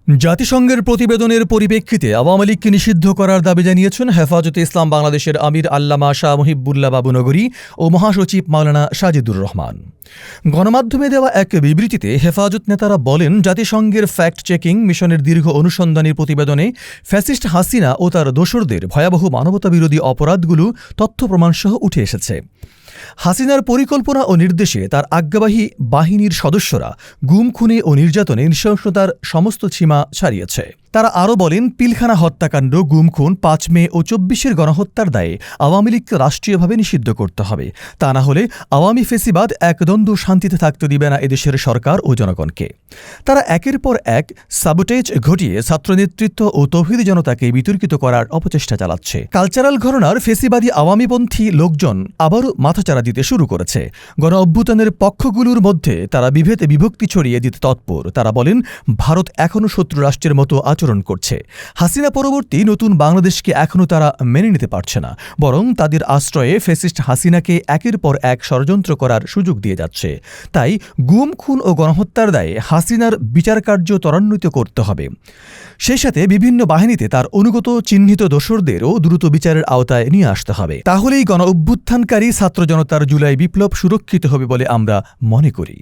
জাতিসংঘের প্রতিবেদনের পরিপ্রেক্ষিতে আওয়ামী লীগকে নিষিদ্ধ করার দাবি জানিয়েছেন হেফাজতে ইসলাম বাংলাদেশের আমির আল্লামা শাহ মুহিবুল্লাহ বাবুনগরী ও মহাসচিব মাওলানা সাজিদুর রহমান। গণমাধ্যমে দেওয়া এক বিবৃতিতে হেফাজত নেতারা বলেন, জাতিসংঘের ফ্যাক্ট চেকিং মিশনের দীর্ঘ অনুসন্ধানী প্রতিবেদনে ফ্যাসিস্ট হাসিনা ও তার দোসরদের ভয়াবহ মানবতাবিরোধী অপরাধগুলো তথ্য প্রমাণসহ উঠে এসেছে। হাসিনার পরিকল্পনা ও নির্দেশে তার আজ্ঞাবাহী বাহিনীর সদস্যরা গুম, খুনে ও নির্যাতনে নৃশংসতার সমস্ত সীমা ছাড়িয়েছে। তারা আরও বলেন, পিলখানা হত্যাকাণ্ড, গুম, খুন, ৫ মে ও ২৪-এর গণহত্যার দায়ে আওয়ামী লীগকে রাষ্ট্রীয়ভাবে নিষিদ্ধ করতে হবে। তা না হলে আওয়ামী ফেসিবাদ একদ্বন্দ্ব শান্তিতে থাকতে দিবে না এদেশের সরকার ও জনগণকে। তারা একের পর এক সাবোটেজ ঘটিয়ে ছাত্রনেতৃত্ব ও তৌহিদি জনতাকে বিতর্কিত করার অপচেষ্টা চালাচ্ছে। কালচারাল ঘরানার ফেসিবাদী আওয়ামীপন্থী লোকজন আবারও মাথাচাড়া দিতে শুরু করেছে। গণ অভ্যুত্থানের পক্ষগুলোর মধ্যে তারা বিভেদে বিভক্তি ছড়িয়ে দিতে তৎপর। তারা বলেন, ভারত এখনও শত্রু রাষ্ট্রের মতো আচরণ করছে। হাসিনা পরবর্তী নতুন বাংলাদেশকে এখনও তারা মেনে নিতে পারছে না, বরং তাদের আশ্রয়ে ফ্যাসিস্ট হাসিনাকে একের পর এক ষড়যন্ত্র করার সুযোগ দিয়ে যাচ্ছে। তাই গুম, খুন ও গণহত্যার দায়ে হাসিনার বিচারকার্য ত্বরান্বিত করতে হবে। সেই সাথে বিভিন্ন বাহিনীতে তার অনুগত চিহ্নিত দোসরদেরও দ্রুত বিচারের আওতায় নিয়ে আসতে হবে। তাহলেই গণ অভ্যুত্থানকারী ছাত্র জনতার জুলাই বিপ্লব সুরক্ষিত হবে বলে আমরা মনে করি।